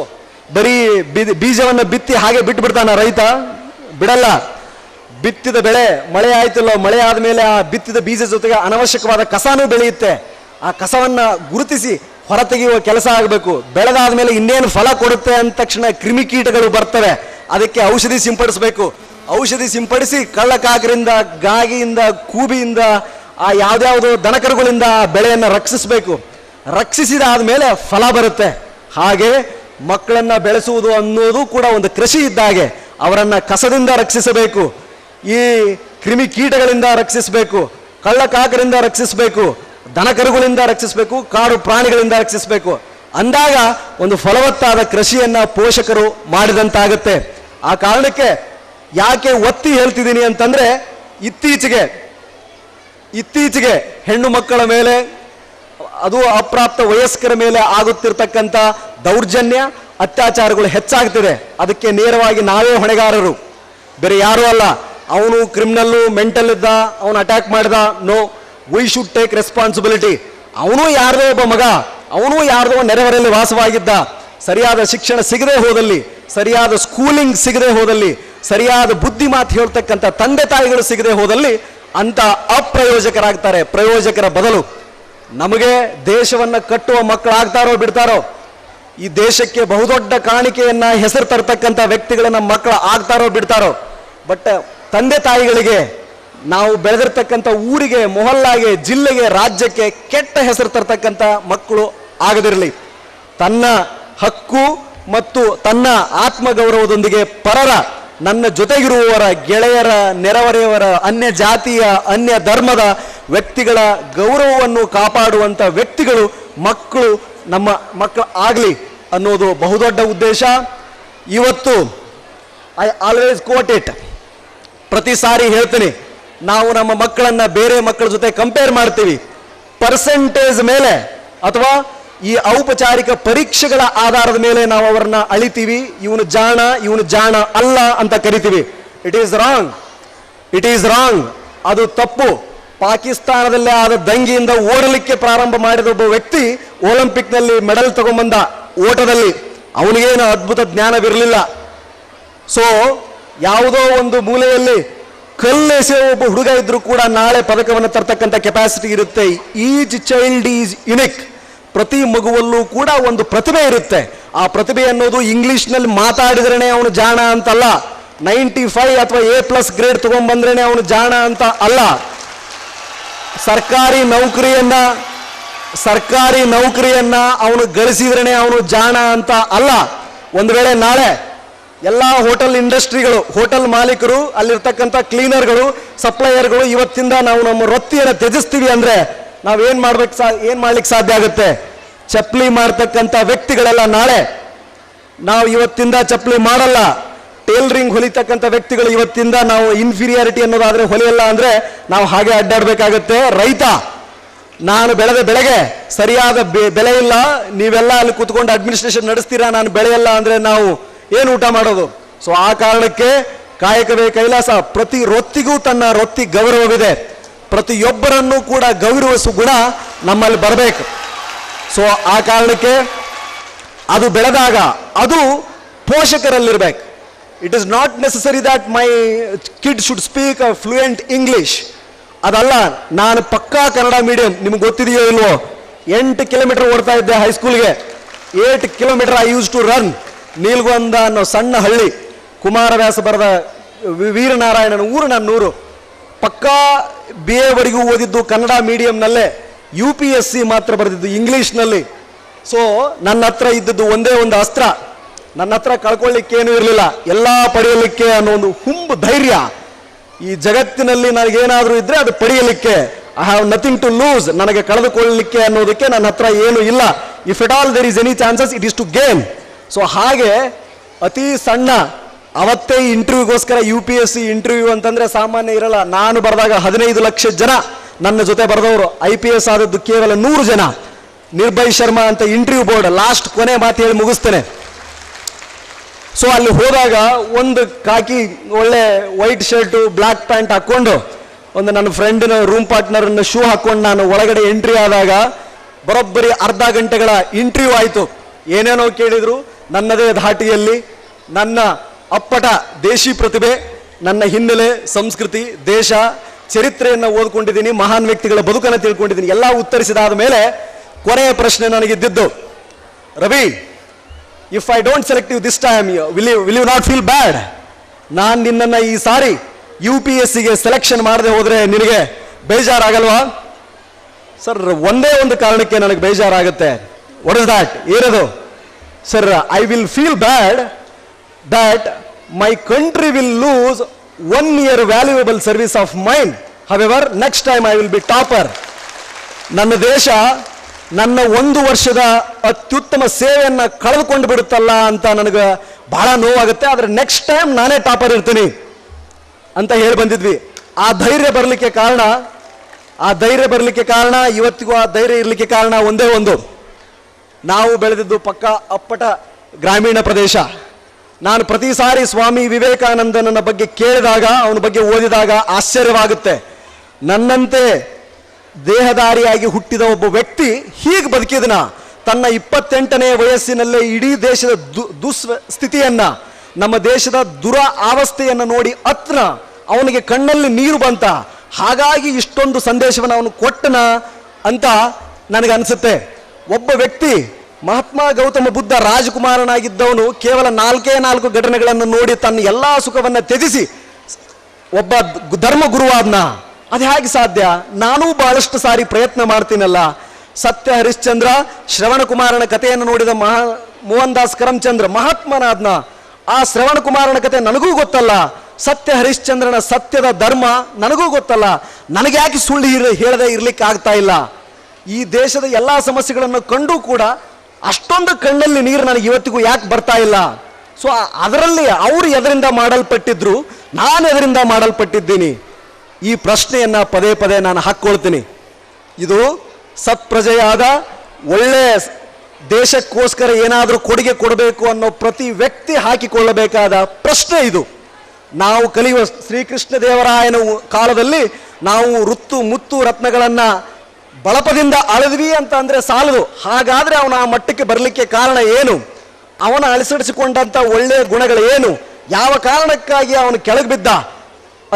ಬರೀ ಬೀಜವನ್ನು ಬಿತ್ತಿ ಹಾಗೆ ಬಿಟ್ಬಿಡ್ತಾನ ರೈತ? ಬಿಡಲ್ಲ. ಬಿತ್ತಿದ ಬೆಳೆ ಮಳೆ ಆಯ್ತಲ್ಲೋ, ಮಳೆ ಆದ್ಮೇಲೆ ಆ ಬಿತ್ತಿದ ಬೀಜ ಜೊತೆಗೆ ಅನವಶ್ಯಕವಾದ ಕಸನೂ ಬೆಳೆಯುತ್ತೆ. ಆ ಕಸವನ್ನ ಗುರುತಿಸಿ ಹೊರತೆಗೆಯುವ ಕೆಲಸ ಆಗಬೇಕು. ಬೆಳೆದಾದ್ಮೇಲೆ ಇನ್ನೇನು ಫಲ ಕೊಡುತ್ತೆ ಅಂದ ತಕ್ಷಣ ಕ್ರಿಮಿಕೀಟಗಳು ಬರ್ತವೆ, ಅದಕ್ಕೆ ಔಷಧಿ ಸಿಂಪಡಿಸಬೇಕು. ಔಷಧಿ ಸಿಂಪಡಿಸಿ ಕಳ್ಳಕಾಕರಿಂದ, ಗಾಗಿಯಿಂದ, ಕೂಬಿಯಿಂದ, ಆ ಯಾವ್ದಾವುದೋ ದನಕರುಗಳಿಂದ ಬೆಳೆಯನ್ನು ರಕ್ಷಿಸಬೇಕು. ರಕ್ಷಿಸಿದಾದ್ಮೇಲೆ ಫಲ ಬರುತ್ತೆ. ಹಾಗೆ ಮಕ್ಕಳನ್ನ ಬೆಳೆಸುವುದು ಅನ್ನೋದು ಕೂಡ ಒಂದು ಕೃಷಿ ಇದ್ದಾಗೆ. ಅವರನ್ನ ಕಸದಿಂದ ರಕ್ಷಿಸಬೇಕು, ಈ ಕ್ರಿಮಿಕೀಟಗಳಿಂದ ರಕ್ಷಿಸಬೇಕು, ಕಳ್ಳಕಾಕರಿಂದ ರಕ್ಷಿಸಬೇಕು, ದನಕರುಗಳಿಂದ ರಕ್ಷಿಸಬೇಕು, ಕಾಡು ಪ್ರಾಣಿಗಳಿಂದ ರಕ್ಷಿಸಬೇಕು. ಅಂದಾಗ ಒಂದು ಫಲವತ್ತಾದ ಕೃಷಿಯನ್ನ ಪೋಷಕರು ಮಾಡಿದಂತಾಗುತ್ತೆ. ಆ ಕಾರಣಕ್ಕೆ ಯಾಕೆ ಒತ್ತಿ ಹೇಳ್ತಿದ್ದೀನಿ ಅಂತಂದ್ರೆ, ಇತ್ತೀಚೆಗೆ ಹೆಣ್ಣು ಮಕ್ಕಳ ಮೇಲೆ, ಅದು ಅಪ್ರಾಪ್ತ ವಯಸ್ಕರ ಮೇಲೆ ಆಗುತ್ತಿರ್ತಕ್ಕಂಥ ದೌರ್ಜನ್ಯ, ಅತ್ಯಾಚಾರಗಳು ಹೆಚ್ಚಾಗ್ತಿದೆ. ಅದಕ್ಕೆ ನೇರವಾಗಿ ನಾವೇ ಹೊಣೆಗಾರರು, ಬೇರೆ ಯಾರೂ ಅಲ್ಲ. ಅವನು ಕ್ರಿಮಿನಲ್ಲು, ಮೆಂಟಲ್ ಇದ್ದ, ಅವನು ಅಟ್ಯಾಕ್ ಮಾಡಿದ, no, we should take responsibility. ಅವನು ಯಾರ್ದೋ ಒಬ್ಬ ಮಗ, ಅವನು ಯಾರ್ದೋ ನೆರೆಹೊರೆಯಲ್ಲಿ ವಾಸವಾಗಿದ್ದ, ಸರಿಯಾದ ಶಿಕ್ಷಣ ಸಿಗದೆ ಹೋದಲ್ಲಿ, ಸರಿಯಾದ ಸ್ಕೂಲಿಂಗ್ ಸಿಗದೆ ಹೋದಲ್ಲಿ, ಸರಿಯಾದ ಬುದ್ಧಿ ಮಾತು ಹೇಳ್ತಕ್ಕಂಥ ತಂದೆ ತಾಯಿಗಳು ಸಿಗದೆ ಹೋದಲ್ಲಿ ಅಂತ ಅಪ್ರಯೋಜಕರಾಗ್ತಾರೆ. ಪ್ರಯೋಜಕರ ಬದಲು ನಮಗೆ ದೇಶವನ್ನ ಕಟ್ಟುವ ಮಕ್ಕಳಾಗ್ತಾರೋ ಬಿಡ್ತಾರೋ, ಈ ದೇಶಕ್ಕೆ ಬಹುದೊಡ್ಡ ಕಾಣಿಕೆಯನ್ನ ಹೆಸರು ತರ್ತಕ್ಕಂಥ ವ್ಯಕ್ತಿಗಳನ್ನ ಮಕ್ಕಳು ಆಗ್ತಾರೋ ಬಿಡ್ತಾರೋ, ಬಟ್ ತಂದೆ ತಾಯಿಗಳಿಗೆ, ನಾವು ಬೆಳೆದಿರ್ತಕ್ಕಂಥ ಊರಿಗೆ, ಮೊಹಲ್ಲಾಗೆ, ಜಿಲ್ಲೆಗೆ, ರಾಜ್ಯಕ್ಕೆ ಕೆಟ್ಟ ಹೆಸರು ತರ್ತಕ್ಕಂಥ ಮಕ್ಕಳು ಆಗದಿರಲಿ. ತನ್ನ ಹಕ್ಕು ಮತ್ತು ತನ್ನ ಆತ್ಮಗೌರವದೊಂದಿಗೆ ಪರರ, ನನ್ನ ಜೊತೆಗಿರುವವರ, ಗೆಳೆಯರ, ನೆರೆಹೊರೆಯವರ, ಅನ್ಯ ಜಾತಿಯ, ಅನ್ಯ ಧರ್ಮದ ವ್ಯಕ್ತಿಗಳ ಗೌರವವನ್ನು ಕಾಪಾಡುವಂಥ ವ್ಯಕ್ತಿಗಳು ನಮ್ಮ ಮಕ್ಕಳು ಆಗಲಿ ಅನ್ನೋದು ಬಹುದೊಡ್ಡ ಉದ್ದೇಶ. ಇವತ್ತು ಐ ಆಲ್ವೇಸ್ ಕೋಟ್ ಇಟ್, ಪ್ರತಿ ಸಾರಿ ಹೇಳ್ತೀನಿ, ನಾವು ನಮ್ಮ ಮಕ್ಕಳನ್ನ ಬೇರೆ ಮಕ್ಕಳ ಜೊತೆ ಕಂಪೇರ್ ಮಾಡ್ತೀವಿ ಪರ್ಸೆಂಟೇಜ್ ಮೇಲೆ, ಅಥವಾ ಈ ಔಪಚಾರಿಕ ಪರೀಕ್ಷೆಗಳ ಆಧಾರದ ಮೇಲೆ ನಾವು ಅವರನ್ನ ಅಳಿತೀವಿ. ಇವನು ಜಾಣ ಅಲ್ಲ ಅಂತ ಕರಿತೀವಿ. It is wrong. ಅದು ತಪ್ಪು. ಪಾಕಿಸ್ತಾನದಲ್ಲೇ ಆದ ದಂಗೆಯಿಂದ ಓಡಲಿಕ್ಕೆ ಪ್ರಾರಂಭ ಮಾಡಿದ ಒಬ್ಬ ವ್ಯಕ್ತಿ ಒಲಿಂಪಿಕ್ನಲ್ಲಿ ಮೆಡಲ್ ತಗೊಂಬಂದ ಓಟದಲ್ಲಿ. ಅವನಿಗೇನು ಅದ್ಭುತ ಜ್ಞಾನವಿರಲಿಲ್ಲ. ಸೊ ಯಾವುದೋ ಒಂದು ಮೂಲೆಯಲ್ಲಿ ಕಲ್ಲೆಸೆಯ ಒಬ್ಬ ಹುಡುಗ ಇದ್ರೂ ಕೂಡ ನಾಳೆ ಪದಕವನ್ನು ತರ್ತಕ್ಕಂಥ ಕೆಪಾಸಿಟಿ ಇರುತ್ತೆ. Each child is unique. ಪ್ರತಿ ಮಗುವಲ್ಲೂ ಕೂಡ ಒಂದು ಪ್ರತಿಭೆ ಇರುತ್ತೆ. ಆ ಪ್ರತಿಭೆ ಅನ್ನೋದು ಇಂಗ್ಲಿಷ್ನಲ್ಲಿ ಮಾತಾಡಿದ್ರೇನೆ ಅವನು ಜಾಣ ಅಂತಲ್ಲ, 95 ಅಥವಾ A+ ಗ್ರೇಡ್ ತಗೊಂಡ್ಬಂದ್ರೇನೆ ಅವನು ಜಾಣ ಅಂತ ಅಲ್ಲ, ಸರ್ಕಾರಿ ನೌಕರಿಯನ್ನ ಅವನು ಗಳಿಸಿದ್ರೇನೆ ಅವನು ಜಾಣ ಅಂತ ಅಲ್ಲ. ಒಂದು ವೇಳೆ ನಾಳೆ ಎಲ್ಲ ಹೋಟೆಲ್ ಇಂಡಸ್ಟ್ರಿಗಳು, ಹೋಟೆಲ್ ಮಾಲೀಕರು, ಅಲ್ಲಿರ್ತಕ್ಕಂಥ ಕ್ಲೀನರ್ಗಳು, ಸಪ್ಲೈಯರ್ಗಳು ಇವತ್ತಿಂದ ನಾವು ನಮ್ಮ ವೃತ್ತಿಯನ್ನು ತ್ಯಜಿಸ್ತೀವಿ ಅಂದ್ರೆ ನಾವೇನ್ ಮಾಡ್ಲಿಕ್ಕೆ ಸಾಧ್ಯ ಆಗುತ್ತೆ? ಚಪ್ಪಲಿ ಮಾಡ್ತಕ್ಕಂಥ ವ್ಯಕ್ತಿಗಳೆಲ್ಲ ನಾಳೆ ನಾವು ಇವತ್ತಿಂದ ಚಪ್ಪಲಿ ಮಾಡಲ್ಲ, ಟೇಲರಿಂಗ್ ಹೊಲಿತಕ್ಕಂಥ ವ್ಯಕ್ತಿಗಳು ಇವತ್ತಿಂದ ನಾವು ಇನ್ಫೀರಿಯಾರಿಟಿ ಅನ್ನೋದಾದ್ರೆ ಹೊಲಿಯಲ್ಲ ಅಂದ್ರೆ ನಾವು ಹಾಗೆ ಅಡ್ಡಾಡ್ಬೇಕಾಗತ್ತೆ. ರೈತ, ನಾನು ಬೆಳೆದ ಬೆಳೆಗೆ ಸರಿಯಾದ ಬೆಲೆ ಇಲ್ಲ, ನೀವೆಲ್ಲ ಅಲ್ಲಿ ಕೂತ್ಕೊಂಡು ಅಡ್ಮಿನಿಸ್ಟ್ರೇಷನ್ ನಡೆಸ್ತೀರಾ, ನಾನು ಬೆಳೆಯಲ್ಲ ಅಂದ್ರೆ ನಾವು ಏನು ಊಟ ಮಾಡೋದು? ಸೊ ಆ ಕಾರಣಕ್ಕೆ ಕಾಯಕವೇ ಕೈಲಾಸ. ಪ್ರತಿ ವೃತ್ತಿಗೂ ತನ್ನ ವೃತ್ತಿ ಗೌರವವಿದೆ. ಪ್ರತಿಯೊಬ್ಬರನ್ನು ಕೂಡ ಗೌರವಿಸುವ ಗುಣ ನಮ್ಮಲ್ಲಿ ಬರಬೇಕು. ಸೊ ಆ ಕಾರಣಕ್ಕೆ ಅದು ಬೆಳೆದಾಗ ಅದು ಪೋಷಕರಲ್ಲಿರ್ಬೇಕು. It is not necessary that my kid should speak fluent English. ಅದಲ್ಲ, ನಾನು ಪಕ್ಕಾ ಕನ್ನಡ ಮೀಡಿಯಂ. ನಿಮ್ಗೆ ಗೊತ್ತಿದೆಯೋ ಇಲ್ವೋ, 8 ಕಿಲೋಮೀಟರ್ ಓಡ್ತಾ ಇದ್ದೆ ಹೈಸ್ಕೂಲ್ಗೆ. 8 kilometre I use to run. Neelgonda ಅನ್ನೋ ಸಣ್ಣ ಹಳ್ಳಿ, ಕುಮಾರವ್ಯಾಸ ಬರೆದ ವೀರನಾರಾಯಣನ ಊರು ನನ್ನೂರು. ಪಕ್ಕಾ BA ವರೆಗೂ ಓದಿದ್ದು ಕನ್ನಡ ಮೀಡಿಯಂನಲ್ಲೇ, UPSC ಮಾತ್ರ ಬರೆದಿದ್ದು ಇಂಗ್ಲಿಷ್ನಲ್ಲಿ. ಸೊ ನನ್ನ ಹತ್ರ ಇದ್ದದ್ದು ಒಂದೇ ಒಂದು ಅಸ್ತ್ರ, ನನ್ನ ಹತ್ರ ಕಳ್ಕೊಳ್ಳಿಕ್ಕೇನು ಇರಲಿಲ್ಲ, ಎಲ್ಲ ಪಡೆಯಲಿಕ್ಕೆ ಅನ್ನೋ ಒಂದು ಹುಂಬು ಧೈರ್ಯ. ಈ ಜಗತ್ತಿನಲ್ಲಿ ನನಗೇನಾದರೂ ಇದ್ರೆ ಅದು ಪಡೆಯಲಿಕ್ಕೆ. I have nothing to lose. ನನಗೆ ಕಳೆದುಕೊಳ್ಳಲಿಕ್ಕೆ ಅನ್ನೋದಕ್ಕೆ ನನ್ನ ಹತ್ರ ಏನು ಇಲ್ಲ. If it all there is any chances it is to gain. So ಹಾಗೆ ಅತಿ ಸಣ್ಣ ಅವತ್ತೇ ಇಂಟರ್ವ್ಯೂಗೋಸ್ಕರ UPSC ಇಂಟರ್ವ್ಯೂ ಅಂತಂದ್ರೆ ಸಾಮಾನ್ಯ ಇರಲ್ಲ. ನಾನು ಬರೆದಾಗ 15 ಲಕ್ಷ ಜನ ನನ್ನ ಜೊತೆ ಬರೆದವರು. IPS ಆದದ್ದು ಕೇವಲ 100 ಜನ. ನಿರ್ಭಯ್ ಶರ್ಮಾ ಅಂತ ಇಂಟರ್ವ್ಯೂ ಬೋರ್ಡ್. ಲಾಸ್ಟ್ ಕೊನೆ ಮಾತು ಹೇಳಿ ಮುಗಿಸ್ತೇನೆ. ಸೊ ಅಲ್ಲಿ ಹೋದಾಗ ಒಂದು ಕಾಕಿ ಒಳ್ಳೆ ವೈಟ್ ಶರ್ಟು ಬ್ಲ್ಯಾಕ್ ಪ್ಯಾಂಟ್ ಹಾಕ್ಕೊಂಡು ಒಂದು ನನ್ನ ಫ್ರೆಂಡಿನ ರೂಮ್ ಪಾರ್ಟ್ನರ್ನ ಶೂ ಹಾಕೊಂಡು ನಾನು ಒಳಗಡೆ ಎಂಟ್ರಿ ಆದಾಗ ಬರೋಬ್ಬರಿ ಅರ್ಧ ಗಂಟೆಗಳ ಇಂಟರ್ವ್ಯೂ ಆಯಿತು. ಏನೇನೋ ಕೇಳಿದ್ರು ನನ್ನದೇ ಧಾಟಿಯಲ್ಲಿ. ನನ್ನ ಅಪ್ಪಟ ದೇಶಿ ಪ್ರತಿಭೆ, ನನ್ನ ಹಿನ್ನೆಲೆ, ಸಂಸ್ಕೃತಿ, ದೇಶ, ಚರಿತ್ರೆಯನ್ನು ಓದ್ಕೊಂಡಿದ್ದೀನಿ, ಮಹಾನ್ ವ್ಯಕ್ತಿಗಳ ಬದುಕನ್ನು ತಿಳ್ಕೊಂಡಿದ್ದೀನಿ. ಎಲ್ಲ ಉತ್ತರಿಸಿದಾದ ಮೇಲೆ ಕೊನೆಯ ಪ್ರಶ್ನೆ ನನಗಿದ್ದಿದ್ದು, Ravi, if I don't select you this time will you not feel bad? ನಾನು ನಿನ್ನನ್ನು ಈ ಸಾರಿ UPSCಗೆ ಸೆಲೆಕ್ಷನ್ ಮಾಡದೆ ಹೋದ್ರೆ ನಿನಗೆ ಬೇಜಾರಾಗಲ್ವಾ? ಸರ್, ಒಂದೇ ಒಂದು ಕಾರಣಕ್ಕೆ ನನಗೆ ಬೇಜಾರಾಗುತ್ತೆ. What is that? ಏನದು? Sir, I will feel bad that my country will lose 1 year valuable service of mine. However, next time I will be topper. ನನ್ನ ದೇಶ ನನ್ನ 1 ವರ್ಷದ ಅತ್ಯುತ್ತಮ ಸೇವೆಯನ್ನು ಕಳೆದುಕೊಂಡು ಬಿಡುತ್ತಲ್ಲ ಅಂತ ನನಗೆ ಬಹಳ ನೋವಾಗುತ್ತೆ. ಆದರೆ ನೆಕ್ಸ್ಟ್ ಟೈಮ್ ನಾನೇ ಟಾಪರ್ ಇರ್ತೀನಿ ಅಂತ ಹೇಳಿ ಬಂದಿದ್ವಿ. ಆ ಧೈರ್ಯ ಬರಲಿಕ್ಕೆ ಕಾರಣ ಇವತ್ತಿಗೂ ಆ ಧೈರ್ಯ ಇರಲಿಕ್ಕೆ ಕಾರಣ ಒಂದೇ ಒಂದು, ನಾವು ಬೆಳೆದಿದ್ದು ಪಕ್ಕ ಅಪ್ಪಟ ಗ್ರಾಮೀಣ ಪ್ರದೇಶ. ನಾನು ಪ್ರತಿ ಸಾರಿ ಸ್ವಾಮಿ ವಿವೇಕಾನಂದನ ಬಗ್ಗೆ ಕೇಳಿದಾಗ, ಅವನ ಬಗ್ಗೆ ಓದಿದಾಗ ಆಶ್ಚರ್ಯವಾಗುತ್ತೆ. ನನ್ನಂತೆ ದೇಹದಾರಿಯಾಗಿ ಹುಟ್ಟಿದ ಒಬ್ಬ ವ್ಯಕ್ತಿ ಹೀಗೆ ಬದುಕಿದನ. ತನ್ನ 28ನೇ ವಯಸ್ಸಿನಲ್ಲೇ ಇಡೀ ದೇಶದ ದುಸ್ಥಿತಿಯನ್ನ, ನಮ್ಮ ದೇಶದ ದುರಾವಸ್ಥೆಯನ್ನು ನೋಡಿ ಅತ್ರ ಅವನಿಗೆ ಕಣ್ಣಲ್ಲಿ ನೀರು ಬಂತ. ಹಾಗಾಗಿ ಇಷ್ಟೊಂದು ಸಂದೇಶವನ್ನು ಅವನು ಕೊಟ್ಟನ ಅಂತ ನನಗನ್ಸುತ್ತೆ. ಒಬ್ಬ ವ್ಯಕ್ತಿ, ಮಹಾತ್ಮ ಗೌತಮ ಬುದ್ಧ ರಾಜಕುಮಾರನಾಗಿದ್ದವನು ಕೇವಲ 4 ಘಟನೆಗಳನ್ನು ನೋಡಿ ತನ್ನ ಎಲ್ಲ ಸುಖವನ್ನು ತ್ಯಜಿಸಿ ಒಬ್ಬ ಧರ್ಮ ಗುರುವಾದ್ನ. ಅದು ಹೇಗೆ ಸಾಧ್ಯ? ನಾನೂ ಬಹಳಷ್ಟು ಸಾರಿ ಪ್ರಯತ್ನ ಮಾಡ್ತೀನಲ್ಲ. ಸತ್ಯ ಹರಿಶ್ಚಂದ್ರ, ಶ್ರವಣ ಕುಮಾರನ ಕಥೆಯನ್ನು ನೋಡಿದ ಮೋಹನ್ ದಾಸ್ ಕರಮ್ಚಂದ್ರ ಮಹಾತ್ಮನಾದ್ನ. ಆ ಶ್ರವಣ ಕುಮಾರನ ಕಥೆ ನನಗೂ ಗೊತ್ತಲ್ಲ, ಸತ್ಯ ಹರಿಶ್ಚಂದ್ರನ ಸತ್ಯದ ಧರ್ಮ ನನಗೂ ಗೊತ್ತಲ್ಲ. ನನಗೆ ಯಾಕೆ ಸುಳ್ಳು ಹೇಳದೆ ಇರ್ಲಿಕ್ಕೆ ಆಗ್ತಾ ಇಲ್ಲ? ಈ ದೇಶದ ಎಲ್ಲ ಸಮಸ್ಯೆಗಳನ್ನು ಕಂಡು ಕೂಡ ಅಷ್ಟೊಂದು ಕಣ್ಣಲ್ಲಿ ನೀರು ನನಗೆ ಇವತ್ತಿಗೂ ಯಾಕೆ ಬರ್ತಾ ಇಲ್ಲ? ಸೊ ಅದರಲ್ಲಿ ಅವರು ಎದರಿಂದ ಮಾಡಲ್ಪಟ್ಟಿದ್ರು, ನಾನು ಎದರಿಂದ ಮಾಡಲ್ಪಟ್ಟಿದ್ದೀನಿ? ಈ ಪ್ರಶ್ನೆಯನ್ನು ಪದೇ ನಾನು ಹಾಕ್ಕೊಳ್ತೀನಿ. ಇದು ಸತ್ಪ್ರಜೆಯಾದ ಒಳ್ಳೆಯ ದೇಶಕ್ಕೋಸ್ಕರ ಏನಾದರೂ ಕೊಡುಗೆ ಕೊಡಬೇಕು ಅನ್ನೋ ಪ್ರತಿ ವ್ಯಕ್ತಿ ಹಾಕಿಕೊಳ್ಳಬೇಕಾದ ಪ್ರಶ್ನೆ ಇದು. ನಾವು ಕಲಿಯುವ ಶ್ರೀಕೃಷ್ಣ ದೇವರಾಯನ ಕಾಲದಲ್ಲಿ ನಾವು ಋತ್ತು ಮುತ್ತು ರತ್ನಗಳನ್ನು ಬಳಪದಿಂದ ಅಳೆದ್ವಿ ಅಂತ ಅಂದರೆ ಸಾಲದು. ಹಾಗಾದರೆ ಅವನ ಆ ಮಟ್ಟಕ್ಕೆ ಬರಲಿಕ್ಕೆ ಕಾರಣ ಏನು? ಅವನ ಅಳಿಸಿಡಿಸಿಕೊಂಡಂಥ ಒಳ್ಳೆಯ ಗುಣಗಳು ಏನು? ಯಾವ ಕಾರಣಕ್ಕಾಗಿ ಅವನು ಕೆಳಗೆ ಬಿದ್ದ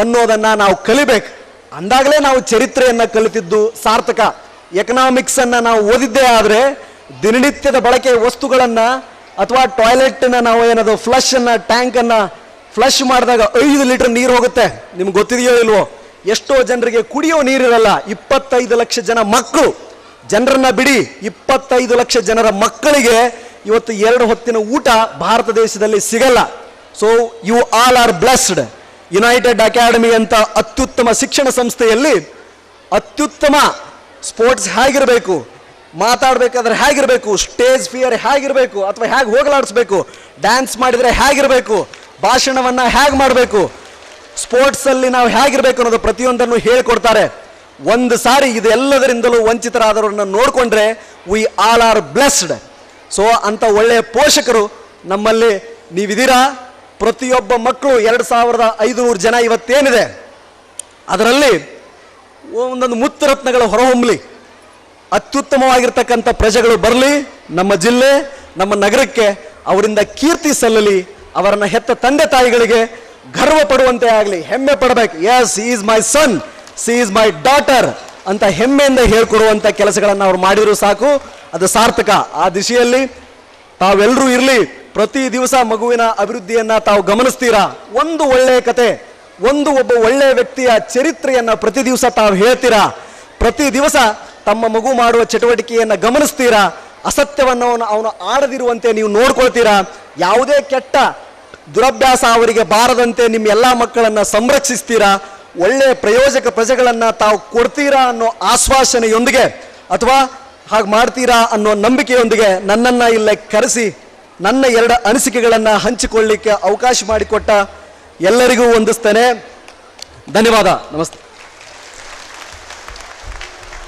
ಅನ್ನೋದನ್ನು ನಾವು ಕಲಿಬೇಕು. ಅಂದಾಗಲೇ ನಾವು ಚರಿತ್ರೆಯನ್ನು ಕಲಿತಿದ್ದು ಸಾರ್ಥಕ. ಎಕನಾಮಿಕ್ಸನ್ನು ನಾವು ಓದಿದ್ದೇ ಆದರೆ ದಿನನಿತ್ಯದ ಬಳಕೆ ವಸ್ತುಗಳನ್ನು ಅಥವಾ ಟಾಯ್ಲೆಟನ್ನು ನಾವು ಏನದು ಫ್ಲಶನ್ನು ಟ್ಯಾಂಕನ್ನು ಫ್ಲಶ್ ಮಾಡಿದಾಗ 5 ಲೀಟರ್ ನೀರು ಹೋಗುತ್ತೆ. ನಿಮ್ಗೆ ಗೊತ್ತಿದೆಯೋ ಇಲ್ವೋ? ಎಷ್ಟೋ ಜನರಿಗೆ ಕುಡಿಯೋ ನೀರಿರಲ್ಲ. 25 ಲಕ್ಷ ಜನ ಮಕ್ಕಳು, ಜನರನ್ನ ಬಿಡಿ, 25 ಲಕ್ಷ ಜನರ ಮಕ್ಕಳಿಗೆ ಇವತ್ತು 2 ಹೊತ್ತಿನ ಊಟ ಭಾರತ ದೇಶದಲ್ಲಿ ಸಿಗಲ್ಲ. So you all are blessed. United Academy ಅಂತ ಅತ್ಯುತ್ತಮ ಶಿಕ್ಷಣ ಸಂಸ್ಥೆಯಲ್ಲಿ ಅತ್ಯುತ್ತಮ ಸ್ಪೋರ್ಟ್ಸ್ ಹೇಗಿರಬೇಕು, ಮಾತಾಡಬೇಕಾದ್ರೆ ಹೇಗಿರಬೇಕು, ಸ್ಟೇಜ್ ಫಿಯರ್ ಹೇಗಿರಬೇಕು ಅಥವಾ ಹೇಗೆ ಹೋಗಲಾಡಿಸ್ಬೇಕು, ಡ್ಯಾನ್ಸ್ ಮಾಡಿದರೆ ಹೇಗಿರಬೇಕು, ಭಾಷಣವನ್ನು ಹೇಗೆ ಮಾಡಬೇಕು, ಸ್ಪೋರ್ಟ್ಸಲ್ಲಿ ನಾವು ಹೇಗಿರಬೇಕು ಅನ್ನೋದು ಪ್ರತಿಯೊಂದನ್ನು ಹೇಳಿಕೊಡ್ತಾರೆ. ಒಂದು ಸಾರಿ ಇದೆಲ್ಲದರಿಂದಲೂ ವಂಚಿತರಾದವರನ್ನು ನೋಡಿಕೊಂಡ್ರೆ we all are blessed. So ಅಂಥ ಒಳ್ಳೆಯ ಪೋಷಕರು ನಮ್ಮಲ್ಲಿ ನೀವಿದ್ದೀರಾ. ಪ್ರತಿಯೊಬ್ಬ ಮಕ್ಕಳು 2500 ಜನ ಇವತ್ತೇನಿದೆ ಅದರಲ್ಲಿ ಒಂದೊಂದು ಮುತ್ತುರತ್ನಗಳು ಹೊರಹೊಮ್ಮಲಿ, ಅತ್ಯುತ್ತಮವಾಗಿರ್ತಕ್ಕಂಥ ಪ್ರಜೆಗಳು ಬರಲಿ, ನಮ್ಮ ಜಿಲ್ಲೆ ನಮ್ಮ ನಗರಕ್ಕೆ ಅವರಿಂದ ಕೀರ್ತಿ ಸಲ್ಲಲಿ, ಅವರನ್ನು ಹೆತ್ತ ತಂದೆ ತಾಯಿಗಳಿಗೆ ಗರ್ವ ಪಡುವಂತೆ ಆಗಲಿ, ಹೆಮ್ಮೆ ಪಡಬೇಕು. Yes, he is my son, she is my daughter ಅಂತ ಹೆಮ್ಮೆಯಿಂದ ಹೇಳ್ಕೊಡುವಂಥ ಕೆಲಸಗಳನ್ನು ಅವ್ರು ಮಾಡಿದ್ರು ಸಾಕು, ಅದು ಸಾರ್ಥಕ. ಆ ದಿಶೆಯಲ್ಲಿ ತಾವೆಲ್ಲರೂ ಇರಲಿ. ಪ್ರತಿ ದಿವಸ ಮಗುವಿನ ಅಭಿವೃದ್ಧಿಯನ್ನು ತಾವು ಗಮನಿಸ್ತೀರಾ. ಒಂದು ಒಳ್ಳೆಯ ಕತೆ, ಒಬ್ಬ ಒಳ್ಳೆಯ ವ್ಯಕ್ತಿಯ ಚರಿತ್ರೆಯನ್ನು ಪ್ರತಿ ದಿವಸ ತಾವು ಹೇಳ್ತೀರಾ. ಪ್ರತಿ ದಿವಸ ತಮ್ಮ ಮಗು ಮಾಡುವ ಚಟುವಟಿಕೆಯನ್ನು ಗಮನಿಸ್ತೀರಾ. ಅಸತ್ಯವನ್ನು ಅವನು ಆಡದಿರುವಂತೆ ನೀವು ನೋಡ್ಕೊಳ್ತೀರಾ. ಯಾವುದೇ ಕೆಟ್ಟ ದುರಭ್ಯಾಸ ಅವರಿಗೆ ಬಾರದಂತೆ ನಿಮ್ಮ ಎಲ್ಲ ಮಕ್ಕಳನ್ನು ಸಂರಕ್ಷಿಸ್ತೀರಾ. ಒಳ್ಳೆಯ ಪ್ರಯೋಜಕ ಪ್ರಜೆಗಳನ್ನು ತಾವು ಕೊಡ್ತೀರಾ ಅನ್ನೋ ಆಶ್ವಾಸನೆಯೊಂದಿಗೆ ಅಥವಾ ಹಾಗೆ ಮಾಡ್ತೀರಾ ಅನ್ನೋ ನಂಬಿಕೆಯೊಂದಿಗೆ ನನ್ನನ್ನು ಇಲ್ಲೇ ಕರೆಸಿ ನನ್ನ 2 ಅನಿಸಿಕೆಗಳನ್ನು ಹಂಚಿಕೊಳ್ಳಿಕ್ಕೆ ಅವಕಾಶ ಮಾಡಿಕೊಟ್ಟ ಎಲ್ಲರಿಗೂ ವಂದಿಸ್ತೇನೆ. ಧನ್ಯವಾದ. ನಮಸ್ತೆ.